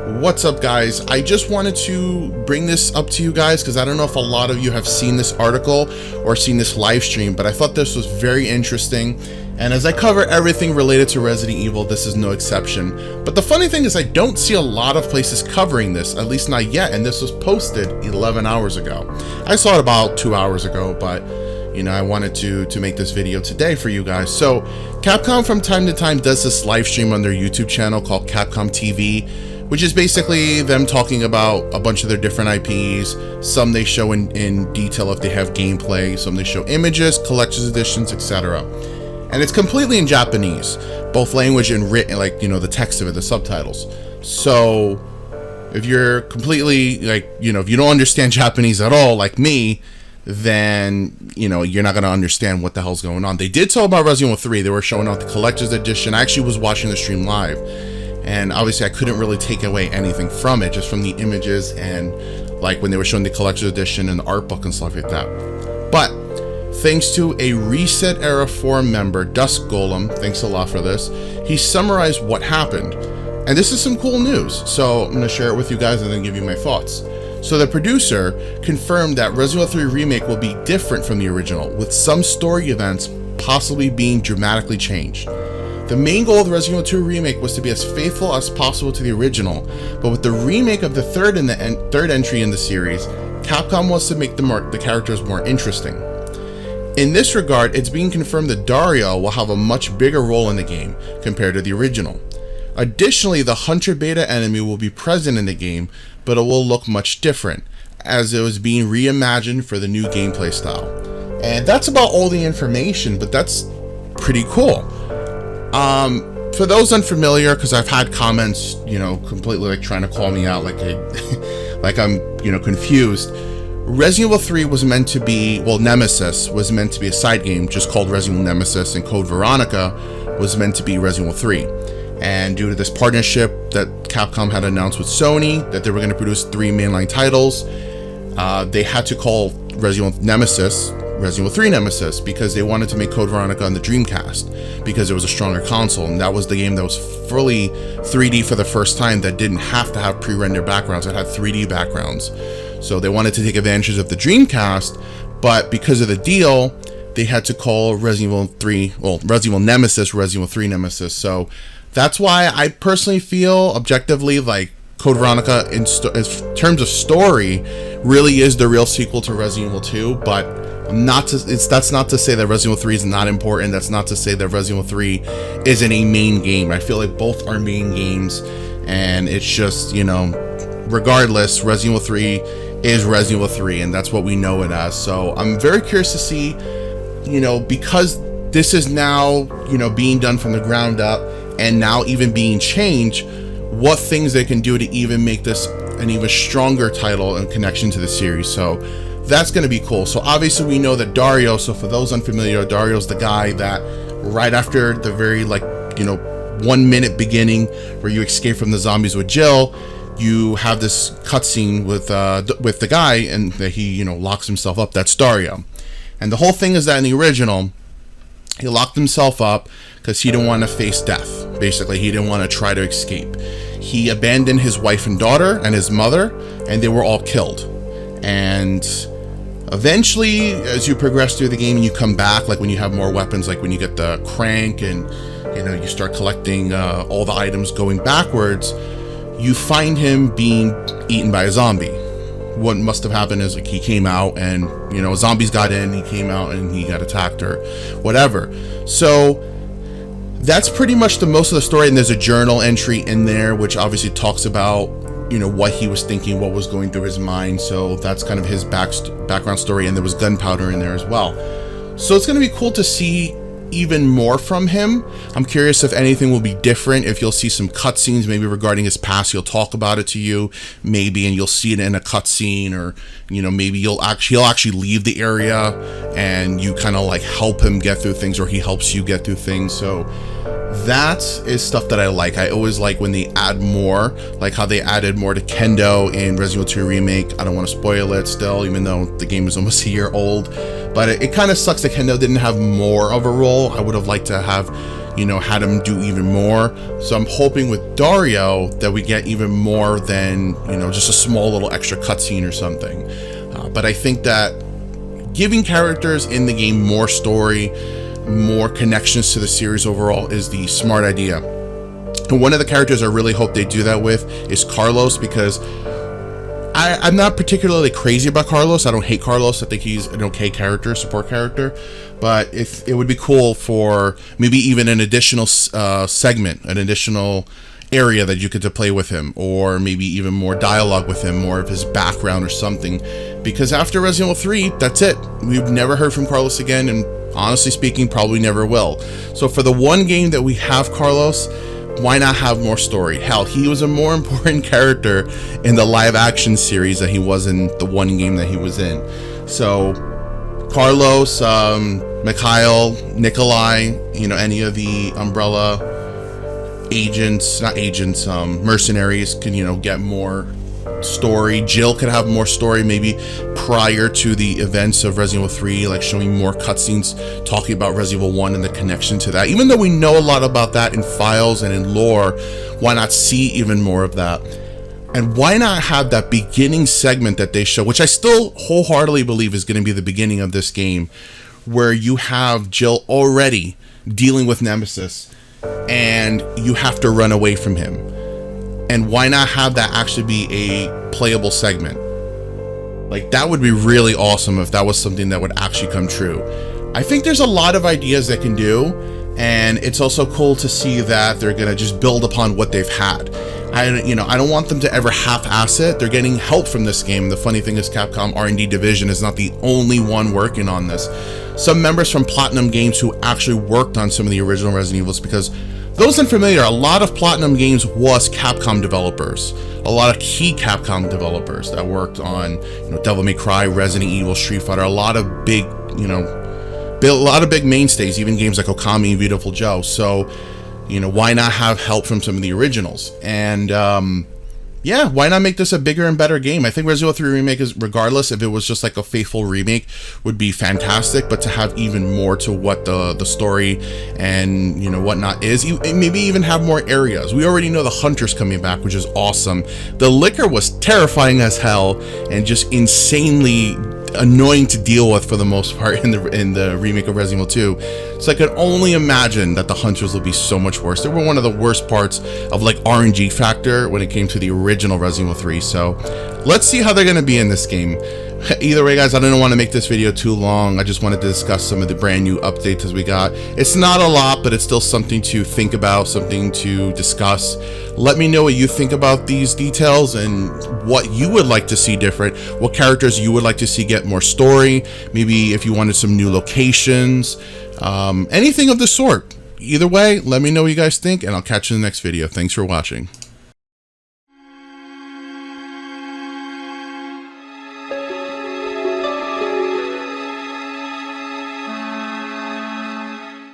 What's up, guys? I just wanted to bring this up to you guys because I don't know if a lot of you have seen this article or seen this live stream, but I thought this was very interesting. And as I cover everything related to Resident Evil, this is no exception. But the funny thing is I don't see a lot of places covering this, at least not yet, and this was posted 11 hours ago. I saw it about 2 hours ago, but you know, I wanted to make this video today for you guys. So Capcom from time to time does this live stream on their YouTube channel called Capcom TV, which is basically them talking about a bunch of their different IPs. Some they show in detail if they have gameplay, some they show images, collector's editions, etc. And it's completely in Japanese, both language and written, like, you know, the text of it, the subtitles. So if you're completely, like, you know, if you don't understand Japanese at all, like me, then, you know, you're not going to understand what the hell's going on. They did talk about Resident Evil 3. They were showing out the collector's edition. I actually was watching the stream live, and obviously I couldn't really take away anything from it, just from the images and like when they were showing the collector's edition and the art book and stuff like that. But thanks to a Reset Era forum member, Dusk Golem, thanks a lot for this, he summarized what happened. And this is some cool news, so I'm going to share it with you guys and then give you my thoughts. So the producer confirmed that Resident Evil 3 Remake will be different from the original, with some story events possibly being dramatically changed. The main goal of the Resident Evil 2 Remake was to be as faithful as possible to the original, but with the remake of the third entry in the series, Capcom wants to make the characters more interesting. In this regard, it's being confirmed that Dario will have a much bigger role in the game compared to the original. Additionally, the Hunter Beta enemy will be present in the game, but it will look much different, as it was being reimagined for the new gameplay style. And that's about all the information, but that's pretty cool. For those unfamiliar, because I've had comments, you know, completely like trying to call me out like like I'm, you know, confused. Resident Evil 3 was meant to be, well, Nemesis was meant to be a side game just called Resident Evil Nemesis, and Code Veronica was meant to be Resident Evil 3. And due to this partnership that Capcom had announced with Sony, that they were going to produce 3 mainline titles, they had to call Resident Evil Nemesis Resident Evil 3 Nemesis, because they wanted to make Code Veronica on the Dreamcast, because it was a stronger console, and that was the game that was fully 3D for the first time, that didn't have to have pre-rendered backgrounds, it had 3D backgrounds. So they wanted to take advantage of the Dreamcast, but because of the deal, they had to call Resident Evil 3, well, Resident Evil Nemesis, Resident Evil 3 Nemesis. So that's why I personally feel, objectively, like Code Veronica, in terms of story, really is the real sequel to Resident Evil 2, but that's not to say that Resident Evil 3 is not important. That's not to say that Resident Evil 3 isn't a main game. I feel like both are main games, and it's just, you know, regardless, Resident Evil 3 is Resident Evil 3, and that's what we know it as. So I'm very curious to see, you know, because this is now, you know, being done from the ground up, and now even being changed, what things they can do to even make this an even stronger title and connection to the series. So that's going to be cool. So obviously we know that Dario, so for those unfamiliar, Dario's the guy that right after the very, like, you know, 1 minute beginning where you escape from the zombies with Jill, you have this cutscene with the guy, and that he, you know, locks himself up. That's Dario. And the whole thing is that in the original, he locked himself up because he didn't want to face death. Basically, he didn't want to try to escape. He abandoned his wife and daughter and his mother, and they were all killed. And eventually, as you progress through the game and you come back, like when you have more weapons, like when you get the crank and, you know, you start collecting all the items going backwards, you find him being eaten by a zombie. What must have happened is, like, he came out and, you know, zombies got in, he came out and he got attacked or whatever. So that's pretty much the most of the story, and there's a journal entry in there which obviously talks about, you know, what he was thinking, what was going through his mind. So that's kind of his background story, and there was gunpowder in there as well. So it's going to be cool to see even more from him. I'm curious if anything will be different, if you'll see some cutscenes maybe regarding his past. He'll talk about it to you maybe, and you'll see it in a cutscene, or, you know, maybe he'll actually leave the area and you kind of like help him get through things, or he helps you get through things. So that is stuff that I like. I always like when they add more, like how they added more to Kendo in Resident Evil 2 Remake. I don't want to spoil it still, even though the game is almost a year old, but it kind of sucks that Kendo didn't have more of a role. I would have liked to have, you know, had him do even more. So I'm hoping with Dario that we get even more than, you know, just a small little extra cutscene or something. But I think that giving characters in the game more story, more connections to the series overall is the smart idea. And one of the characters I really hope they do that with is Carlos, because I'm not particularly crazy about Carlos. I don't hate Carlos. I think he's an okay character, support character. But if it would be cool for maybe even an additional segment, an additional area that you get to play with him, or maybe even more dialogue with him, more of his background or something. Because after Resident Evil 3, that's it. We've never heard from Carlos again, and honestly speaking, probably never will. So for the one game that we have Carlos, why not have more story? Hell, he was a more important character in the live action series than he was in the one game that he was in. So Carlos, Mikhail, Nikolai, you know, any of the Umbrella agents, not agents, mercenaries can, you know, get more story. Jill could have more story, maybe prior to the events of Resident Evil 3, like showing more cutscenes talking about Resident Evil 1 and the connection to that. Even though we know a lot about that in files and in lore, why not see even more of that? And why not have that beginning segment that they show, which I still wholeheartedly believe is going to be the beginning of this game, where you have Jill already dealing with Nemesis and you have to run away from him. And why not have that actually be a playable segment? Like, that would be really awesome if that was something that would actually come true. I think there's a lot of ideas they can do, and it's also cool to see that they're gonna just build upon what they've had. I don't want them to ever half-ass it. They're getting help from this game. The funny thing is, Capcom R&D division is not the only one working on this. Some members from Platinum Games who actually worked on some of the original Resident Evils, because those unfamiliar, a lot of Platinum Games was Capcom developers. A lot of key Capcom developers that worked on, you know, Devil May Cry, Resident Evil, Street Fighter, a lot of big, you know, a lot of big mainstays, even games like Okami and Beautiful Joe. So, you know, why not have help from some of the originals? And yeah, why not make this a bigger and better game? I think Resident Evil 3 Remake is, regardless if it was just like a faithful remake, would be fantastic, but to have even more to what the story and, you know, whatnot is, maybe even have more areas. We already know the Hunter's coming back, which is awesome. The Licker was terrifying as hell and just insanely annoying to deal with for the most part in the remake of Resident Evil 2. So I could only imagine that the Hunters will be so much worse. They were one of the worst parts of like RNG factor when it came to the original Resident Evil 3. So let's see how they're going to be in this game. Either way, guys, I didn't want to make this video too long. I just wanted to discuss some of the brand new updates as we got. It's not a lot, but it's still something to think about, something to discuss. Let me know what you think about these details and what you would like to see different, what characters you would like to see get more story, maybe if you wanted some new locations, anything of the sort. Either way, let me know what you guys think, and I'll catch you in the next video. Thanks for watching.